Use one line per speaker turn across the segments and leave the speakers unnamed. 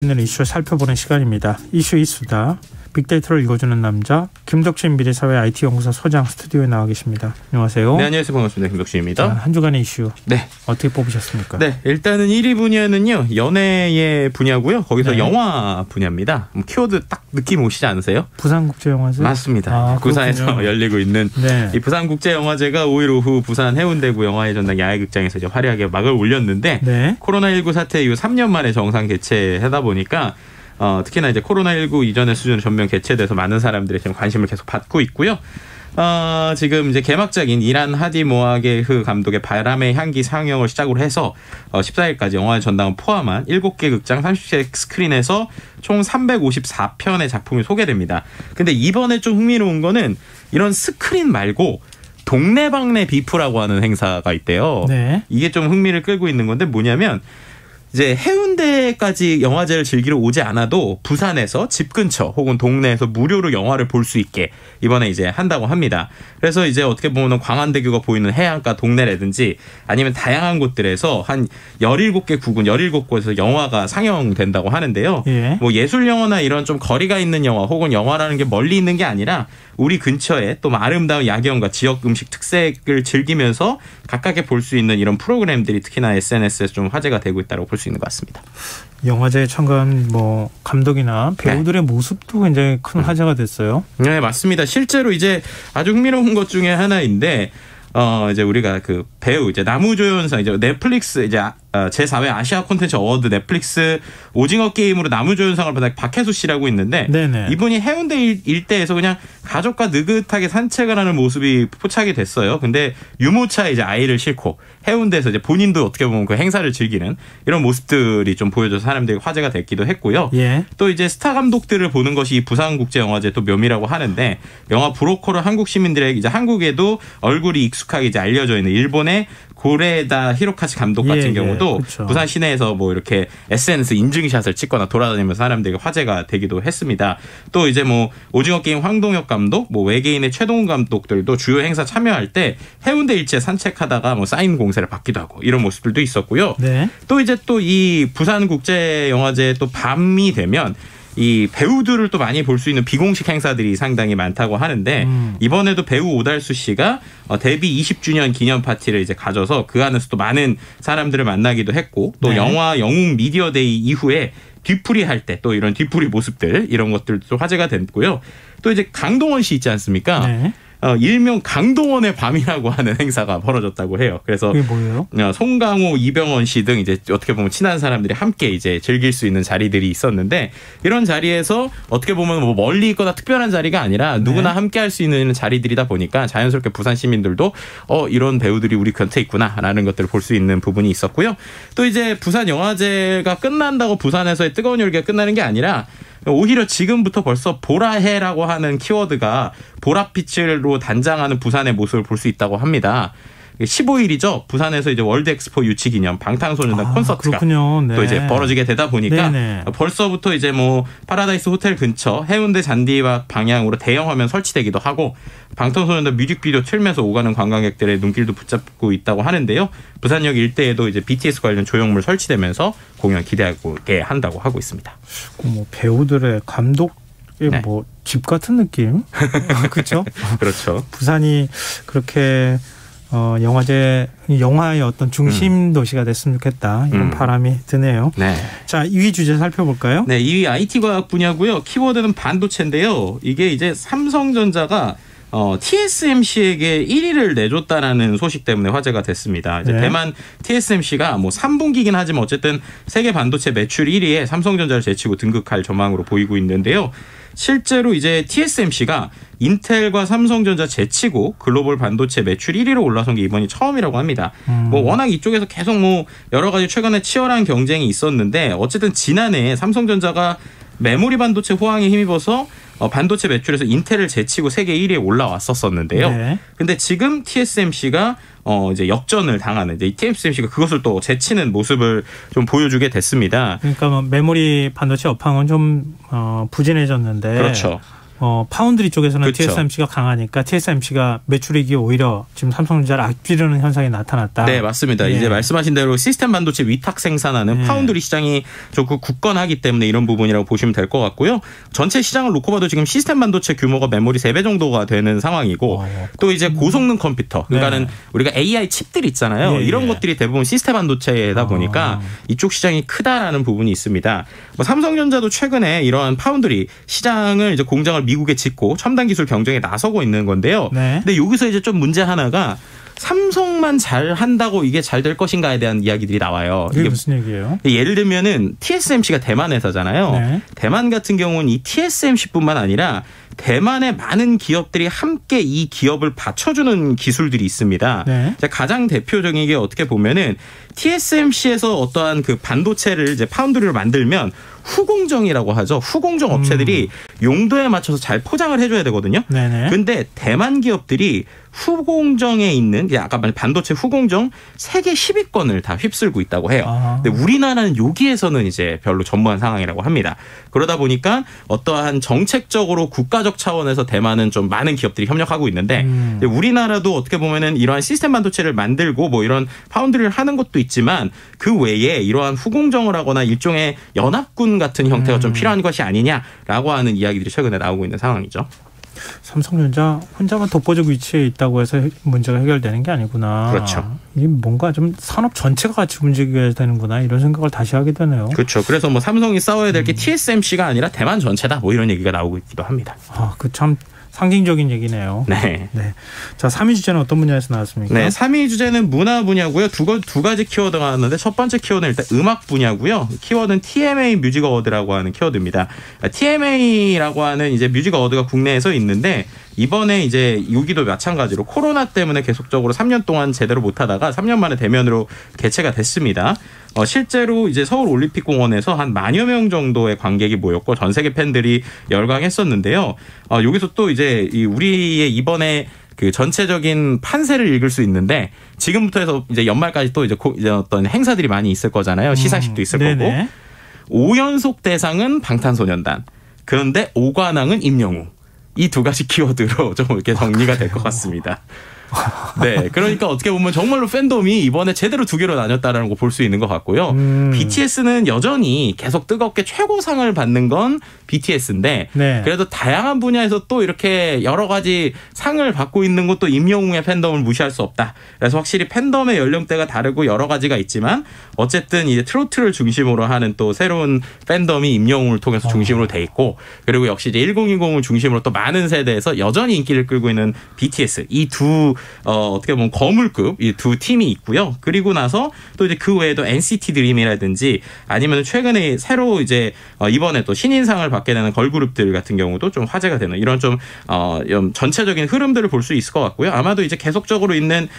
있는 이슈를 살펴보는 시간입니다. 이슈 이수다. 빅데이터를 읽어주는 남자 김덕진 미래사회 IT연구소 소장 스튜디오에 나와 계십니다. 안녕하세요.
네, 안녕하세요. 반갑습니다. 김덕진입니다.
한 주간의 이슈
네.
어떻게 뽑으셨습니까?
네, 일단은 1위 분야는요. 연예의 분야고요. 거기서
네.
영화 분야입니다. 키워드 딱 느낌 오시지 않으세요?
부산국제영화제?
맞습니다. 부산에서 열리고 있는
네.
이 부산국제영화제가 5일 오후 부산 해운대구 영화의 전당 야외극장에서 이제 화려하게 막을 올렸는데
네.
코로나19 사태 이후 3년 만에 정상 개최하다 보니까 특히나 이제 코로나19 이전의 수준으로 전면 개최돼서 많은 사람들의 지금 관심을 계속 받고 있고요. 지금 이제 개막작인 이란 하디 모아게흐 감독의 바람의 향기 상영을 시작으로 해서 14일까지 영화의 전당을 포함한 7개 극장 30개 스크린에서 총 354편의 작품이 소개됩니다. 근데 이번에 좀 흥미로운 거는 이런 스크린 말고 동네방네 비프라고 하는 행사가 있대요.
네.
이게 좀 흥미를 끌고 있는 건데 뭐냐면 이제 해운대까지 영화제를 즐기러 오지 않아도 부산에서 집 근처 혹은 동네에서 무료로 영화를 볼 수 있게 이번에 이제 한다고 합니다. 그래서 이제 어떻게 보면 광안대교가 보이는 해안가 동네라든지 아니면 다양한 곳들에서 한 17개 구군 17곳에서 영화가 상영된다고 하는데요.
예.
뭐 예술 영화나 이런 좀 거리가 있는 영화 혹은 영화라는 게 멀리 있는 게 아니라 우리 근처에 또 아름다운 야경과 지역 음식 특색을 즐기면서 가깝게 볼 수 있는 이런 프로그램들이 특히나 SNS에서 좀 화제가 되고 있다고 볼 수 있는 것 같습니다.
영화제에 참가한 감독이나 배우들의 모습도 굉장히 큰 화제가 됐어요.
네, 맞습니다. 실제로 이제 아주 흥미로운 것 중에 하나인데 이제 우리가 그 배우 이제 남우조연상 이제 넷플릭스 이제 제4회 아시아 콘텐츠 어워드 넷플릭스 오징어 게임으로 남우조연상을 받은 박혜수 씨라고 있는데
네네.
이분이 해운대 일대에서 그냥 가족과 느긋하게 산책을 하는 모습이 포착이 됐어요. 근데 유모차에 이제 아이를 싣고 해운대에서 이제 본인도 어떻게 보면 그 행사를 즐기는 이런 모습들이 좀 보여져서 사람들이 화제가 됐기도 했고요.
예.
또 이제 스타 감독들을 보는 것이 이 부산국제영화제 또 묘미라고 하는데 영화 브로커로 한국 시민들에게 이제 한국에도 얼굴이 익숙하게 이제 알려져 있는 일본의 고레다 히로카즈 감독 같은 경우도
그렇죠.
부산 시내에서 뭐 이렇게 SNS 인증샷을 찍거나 돌아다니면서 사람들에게 화제가 되기도 했습니다. 또 이제 뭐 오징어 게임 황동혁 감독, 뭐 외계인의 최동훈 감독들도 주요 행사 참여할 때 해운대 일지에 산책하다가 뭐 사인 공세를 받기도 하고 이런 모습들도 있었고요.
네.
또 이제 또 이 부산국제영화제 또 밤이 되면 이 배우들을 또 많이 볼 수 있는 비공식 행사들이 상당히 많다고 하는데 이번에도 배우 오달수 씨가 데뷔 20주년 기념 파티를 이제 가져서 그 안에서 또 많은 사람들을 만나기도 했고 또
네.
영화 영웅 미디어데이 이후에 뒤풀이 할 때 또 이런 뒤풀이 모습들 이런 것들도 화제가 됐고요. 또 이제 강동원 씨 있지 않습니까?
네.
일명 강동원의 밤이라고 하는 행사가 벌어졌다고 해요. 그래서
그게 뭐예요?
송강호, 이병헌 씨 등 이제 어떻게 보면 친한 사람들이 함께 이제 즐길 수 있는 자리들이 있었는데 이런 자리에서 어떻게 보면 뭐 멀리 있거나 특별한 자리가 아니라 누구나 함께 할 수 있는 자리들이다 보니까 자연스럽게 부산 시민들도 이런 배우들이 우리 곁에 있구나라는 것들을 볼 수 있는 부분이 있었고요. 또 이제 부산 영화제가 끝난다고 부산에서의 뜨거운 열기가 끝나는 게 아니라 오히려 지금부터 벌써 보라해라고 하는 키워드가 보랏빛으로 단장하는 부산의 모습을 볼 수 있다고 합니다. 15일이죠. 부산에서 이제 월드 엑스포 유치 기념 방탄소년단 콘서트가
그렇군요. 네.
또 이제 벌어지게 되다 보니까
네네.
벌써부터 이제 뭐 파라다이스 호텔 근처 해운대 잔디밭 방향으로 대형 화면 설치되기도 하고 방탄소년단 뮤직비디오 틀면서 오가는 관광객들의 눈길도 붙잡고 있다고 하는데요. 부산역 일대에도 이제 BTS 관련 조형물 설치되면서 공연 기대하게 한다고 하고 있습니다.
뭐 배우들의 감독
네.
뭐 집 같은 느낌. 그렇죠?
그렇죠.
부산이 그렇게 영화의 어떤 중심 도시가 됐으면 좋겠다. 이런 바람이 드네요.
네.
자, 2위 주제 살펴볼까요?
네, 2위 IT 과학 분야고요. 키워드는 반도체인데요. 이게 이제 삼성전자가 TSMC에게 1위를 내줬다라는 소식 때문에 화제가 됐습니다. 이제
네.
대만 TSMC가 뭐 3분기긴 하지만 어쨌든 세계 반도체 매출 1위에 삼성전자를 제치고 등극할 전망으로 보이고 있는데요. 실제로 이제 TSMC가 인텔과 삼성전자 제치고 글로벌 반도체 매출 1위로 올라선 게 이번이 처음이라고 합니다. 뭐 워낙 이쪽에서 계속 뭐 여러 가지 최근에 치열한 경쟁이 있었는데 어쨌든 지난해 삼성전자가 메모리 반도체 호황에 힘입어서 반도체 매출에서 인텔을 제치고 세계 1위에 올라왔었는데요.
네.
근데 지금 TSMC가 이제 역전을 당하는 이제 TSMC가 그것을 또 제치는 모습을 좀 보여주게 됐습니다.
그러니까 뭐 메모리 반도체 업황은 좀 부진해졌는데
그렇죠.
파운드리 쪽에서는
그쵸.
TSMC가 강하니까 TSMC가 매출이익이 오히려 지금 삼성전자를 앞지르는 현상이 나타났다.
네, 맞습니다.
예.
이제 말씀하신 대로 시스템 반도체 위탁 생산하는 파운드리 시장이 조금 굳건하기 때문에 이런 부분이라고 보시면 될 것 같고요. 전체 시장을 놓고 봐도 지금 시스템 반도체 규모가 메모리 3배 정도가 되는 상황이고 또 이제 고성능 컴퓨터, 그러니까는 우리가 AI 칩들 있잖아요. 이런 것들이 대부분 시스템 반도체다 보니까 이쪽 시장이 크다라는 부분이 있습니다. 삼성전자도 최근에 이러한 파운드리 시장을 이제 공장을 미국에 짓고 첨단 기술 경쟁에 나서고 있는 건데요. 근데 여기서 이제 좀 문제 하나가 삼성만 잘 한다고 이게 잘 될 것인가에 대한 이야기들이 나와요.
이게 무슨 얘기예요?
예를 들면은 TSMC가 대만 회사잖아요. 대만 같은 경우는 이 TSMC뿐만 아니라 대만의 많은 기업들이 함께 이 기업을 받쳐주는 기술들이 있습니다. 가장 대표적인 게 어떻게 보면은 TSMC에서 어떠한 그 반도체를 이제 파운드리를 만들면 후공정이라고 하죠. 후공정 업체들이 용도에 맞춰서 잘 포장을 해줘야 되거든요. 근데 대만 기업들이 후공정에 있는 아까 말한 반도체 후공정 세계 10위권을 다 휩쓸고 있다고 해요. 근데 우리나라는 여기에서는 이제 별로 전무한 상황이라고 합니다. 그러다 보니까 어떠한 정책적으로 국가적 차원에서 대만은 좀 많은 기업들이 협력하고 있는데 우리나라도 어떻게 보면은 이러한 시스템 반도체를 만들고 뭐 이런 파운드리를 하는 것도 있지만 그 외에 이러한 후공정을 하거나 일종의 연합군 같은 형태가 좀 필요한 것이 아니냐라고 하는 이야기들이 최근에 나오고 있는 상황이죠.
삼성전자 혼자만 독보적 위치에 있다고 해서 문제가 해결되는 게 아니구나.
그렇죠.
이 뭔가 좀 산업 전체가 같이 움직여야 되는구나 이런 생각을 다시 하게 되네요.
그렇죠. 그래서 뭐 삼성이 싸워야 될 게 TSMC가 아니라 대만 전체다. 뭐 이런 얘기가 나오고 있기도 합니다.
그 참 상징적인 얘기네요.
네.
자, 3위 주제는 어떤 분야에서 나왔습니까?
네, 3위 주제는 문화 분야고요. 두 가지 키워드가 나왔는데 첫 번째 키워드는 일단 음악 분야고요. 키워드는 TMA 뮤직 어워드라고 하는 키워드입니다. TMA라고 하는 이제 뮤직 어워드가 국내에서 있는데 이번에 이제 여기도 마찬가지로 코로나 때문에 계속적으로 3년 동안 제대로 못하다가 3년 만에 대면으로 개최가 됐습니다. 실제로 이제 서울 올림픽공원에서 한 10,000여 명 정도의 관객이 모였고 전 세계 팬들이 열광했었는데요. 여기서 또 이제 우리의 이번에 그 전체적인 판세를 읽을 수 있는데 지금부터 해서 이제 연말까지 또 이제 어떤 행사들이 많이 있을 거잖아요. 시상식도 있을 거고. 5연속 대상은 방탄소년단. 그런데 5관왕은 임영웅. 이 두 가지 키워드로 좀 이렇게 정리가 될 것 같습니다. 네, 그러니까 어떻게 보면 정말로 팬덤이 이번에 제대로 두 개로 나뉘었다라는 거 볼 수 있는 것 같고요. BTS는 여전히 계속 뜨겁게 최고상을 받는 건 BTS인데 그래도 다양한 분야에서 또 이렇게 여러 가지 상을 받고 있는 것도 임영웅의 팬덤을 무시할 수 없다. 그래서 확실히 팬덤의 연령대가 다르고 여러 가지가 있지만 어쨌든 이제 트로트를 중심으로 하는 또 새로운 팬덤이 임영웅을 통해서 중심으로 돼 있고 그리고 역시 이제 1020을 중심으로 또 많은 세대에서 여전히 인기를 끌고 있는 BTS 이 두 어떻게 보면 거물급 이 두 팀이 있고요. 그리고 나서 또 이제 그 외에도 NCT 드림이라든지 아니면 최근에 새로 이제 이번에 또 신인상을 받게 되는 걸그룹들 같은 경우도 좀 화제가 되는 이런 좀 전체적인 흐름들을 볼 수 있을 것 같고요. 아마도 이제 계속적으로 있는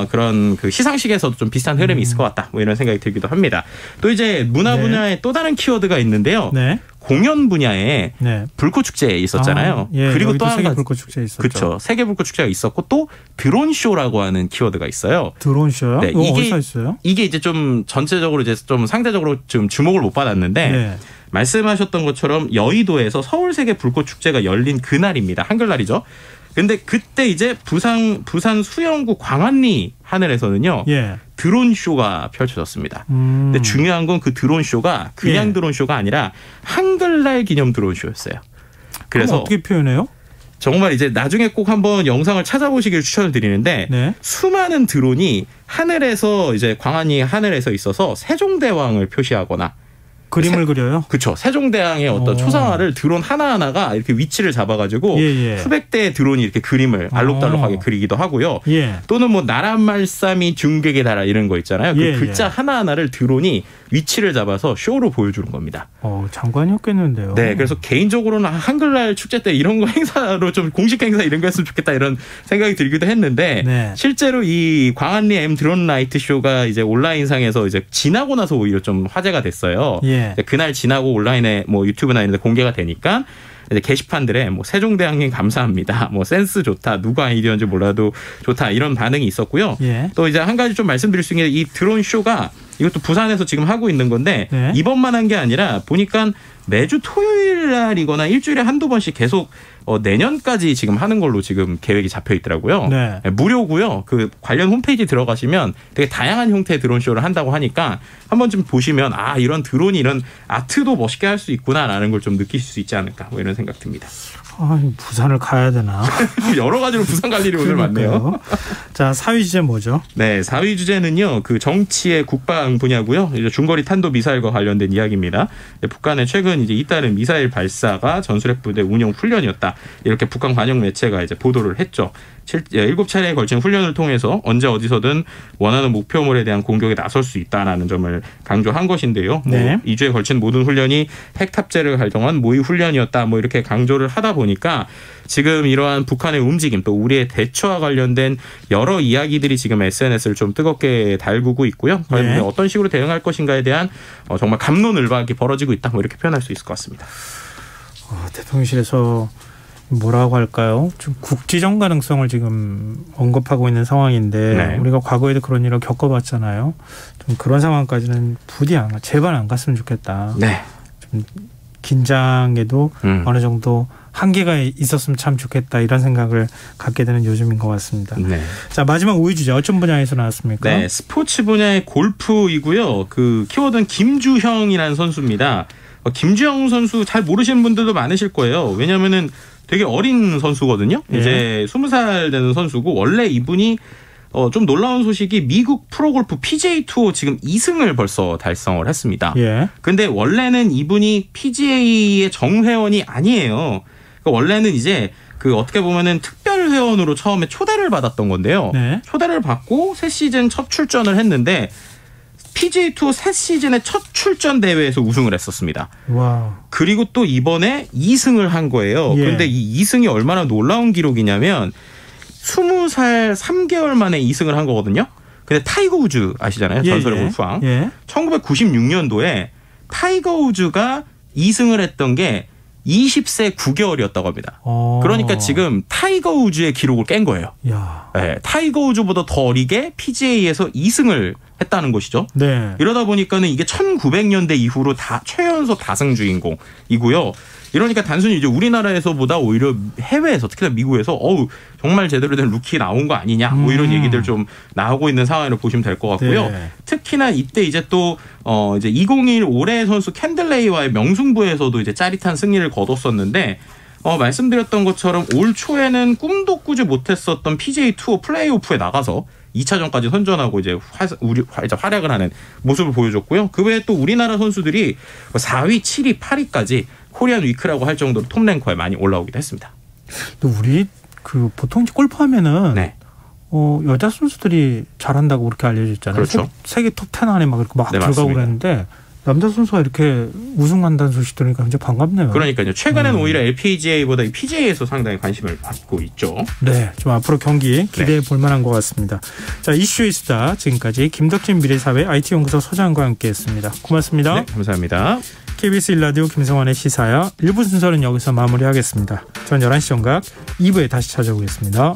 그런 그 시상식에서도 좀 비슷한 흐름이 있을 것 같다. 뭐 이런 생각이 들기도 합니다. 또 이제 문화 분야에 또 다른 키워드가 있는데요. 공연 분야에 불꽃 축제 있었잖아요. 그리고 또
세계 불꽃 축제 있었죠.
그렇죠. 세계 불꽃 축제가 있었고 또 드론 쇼라고 하는 키워드가 있어요.
드론 쇼요?
네,
이게 어디서 있어요?
이게 이제 좀 전체적으로 이제 좀 상대적으로 좀 주목을 못 받았는데 말씀하셨던 것처럼 여의도에서 서울 세계 불꽃 축제가 열린 그날입니다. 한글날이죠. 근데 그때 이제 부산 수영구 광안리 하늘에서는요. 드론 쇼가 펼쳐졌습니다. 근데 중요한 건 그 드론 쇼가 그냥 드론 쇼가 아니라 한글날 기념 드론 쇼였어요. 그래서
어떻게 표현해요?
정말 이제 나중에 꼭 한번 영상을 찾아보시길 추천을 드리는데 수많은 드론이 하늘에서 이제 광안리 하늘에서 있어서 세종대왕을 표시하거나
그림을 그려요?
그렇죠. 세종대왕의 어떤 초상화를 드론 하나하나가 이렇게 위치를 잡아가지고 수백 대의 드론이 이렇게 그림을 알록달록하게 그리기도 하고요. 또는 뭐 나란말싸미 중객의 달아 이런 거 있잖아요. 그 글자 하나하나를 드론이 위치를 잡아서 쇼로 보여주는 겁니다.
장관이었겠는데요.
네, 그래서 개인적으로는 한글날 축제 때 이런 거 행사로 좀 공식 행사 이런 거 했으면 좋겠다 이런 생각이 들기도 했는데 실제로 이 광안리 M 드론 라이트 쇼가 이제 온라인상에서 이제 지나고 나서 오히려 좀 화제가 됐어요. 그날 지나고 온라인에 뭐 유튜브나 이런 데 공개가 되니까 이제 게시판들에 뭐 세종대왕님 감사합니다. 뭐 센스 좋다. 누가 아이디어인지 몰라도 좋다. 이런 반응이 있었고요. 또 이제 한 가지 좀 말씀드릴 수 있는 게 이 드론 쇼가 이것도 부산에서 지금 하고 있는 건데 이번만 한 게 아니라 보니까 매주 토요일 날이거나 일주일에 한두 번씩 계속 내년까지 지금 하는 걸로 지금 계획이 잡혀 있더라고요.
네.
무료고요. 그 관련 홈페이지 들어가시면 되게 다양한 형태의 드론 쇼를 한다고 하니까 한번 좀 보시면 이런 드론이 이런 아트도 멋있게 할 수 있구나라는 걸 좀 느끼실 수 있지 않을까 뭐 이런 생각 듭니다.
부산을 가야 되나?
여러 가지로 부산 갈 일이 오늘 많네요.
자, 4위 주제 뭐죠?
네, 4위 주제는요. 그 정치의 국방 분야고요. 이제 중거리 탄도 미사일과 관련된 이야기입니다. 북한의 최근 이제 잇따른 미사일 발사가 전술핵 부대 운용 훈련이었다. 이렇게 북한 관영 매체가 이제 보도를 했죠. 7차례에 걸친 훈련을 통해서 언제 어디서든 원하는 목표물에 대한 공격에 나설 수 있다라는 점을 강조한 것인데요.
네.
2주에 걸친 모든 훈련이 핵 탑재를 가정한 모의 훈련이었다. 뭐 이렇게 강조를 하다 보니까 지금 이러한 북한의 움직임 또 우리의 대처와 관련된 여러 이야기들이 지금 SNS를 좀 뜨겁게 달구고 있고요. 과연
네.
어떤 식으로 대응할 것인가에 대한 정말 갑론을박이 벌어지고 있다. 뭐 이렇게 표현할 수 있을 것 같습니다.
대통령실에서 뭐라고 할까요? 좀 국지정 가능성을 지금 언급하고 있는 상황인데
네.
우리가 과거에도 그런 일을 겪어봤잖아요. 좀 그런 상황까지는 부디 제발 안 갔으면 좋겠다.
네.
좀 긴장에도 어느 정도 한계가 있었으면 참 좋겠다 이런 생각을 갖게 되는 요즘인 것 같습니다.
네.
자, 마지막 5위 주제 어떤 분야에서 나왔습니까?
네, 스포츠 분야의 골프이고요. 그 키워드는 김주형이라는 선수입니다. 김주형 선수 잘 모르시는 분들도 많으실 거예요. 왜냐하면은 되게 어린 선수거든요.
예.
이제 20살 되는 선수고 원래 이분이 좀 놀라운 소식이 미국 프로골프 PGA 투어 지금 2승을 벌써 달성을 했습니다.
예.
근데 원래는 이분이 PGA의 정회원이 아니에요. 그러니까 원래는 이제 그 어떻게 보면은 특별 회원으로 처음에 초대를 받았던 건데요.
네.
초대를 받고 새 시즌 첫 출전을 했는데 PGA 투어 새 시즌의 첫 출전 대회에서 우승을 했었습니다.
와.
그리고 또 이번에 2승을 한 거예요.
예.
그런데 이 2승이 얼마나 놀라운 기록이냐면 20살 3개월 만에 2승을 한 거거든요. 근데 타이거 우즈 아시잖아요. 전설의 골프왕.
예.
1996년도에 타이거 우즈가 2승을 했던 게 20세 9개월이었다고 합니다. 그러니까 지금 타이거 우즈의 기록을 깬 거예요.
야.
네, 타이거 우즈보다 더 어리게 PGA에서 2승을 했다는 것이죠.
네.
이러다 보니까는 이게 1900년대 이후로 다 최연소 다승 주인공이고요. 이러니까 단순히 이제 우리나라에서보다 오히려 해외에서 특히나 미국에서 정말 제대로 된 루키 나온 거 아니냐 뭐 이런 얘기들 좀 나오고 있는 상황으로 보시면 될 것 같고요.
네.
특히나 이때 이제 또 이제 2021 올해 선수 캔들레이와의 명승부에서도 이제 짜릿한 승리를 거뒀었는데 말씀드렸던 것처럼 올 초에는 꿈도 꾸지 못했었던 PGA 투어 플레이오프에 나가서 2차전까지 선전하고 이제 활약을 하는 모습을 보여줬고요. 그 외에 또 우리나라 선수들이 4위, 7위, 8위까지 코리안 위크라고 할 정도로 톱 랭커에 많이 올라오기도 했습니다.
또 우리 그 보통 골프하면은
네.
여자 선수들이 잘한다고 그렇게 알려져 있잖아요.
그렇죠.
세계 톱 10 안에 막
네,
들어가고
맞습니다.
그랬는데 남자 선수가 이렇게 우승한다는 소식 들으니까 굉장히 반갑네요.
그러니까요. 최근에는 오히려 LPGA보다 PGA에서 상당히 관심을 받고 있죠.
네, 좀 앞으로 경기 기대해 볼 만한 것 같습니다. 자, 이슈의 수다 지금까지 김덕진 미래사회 IT연구소 소장과 함께했습니다. 고맙습니다.
네, 감사합니다.
KBS 1라디오 김성환의 시사야 1부 순서는 여기서 마무리하겠습니다. 전 11시 정각 2부에 다시 찾아오겠습니다.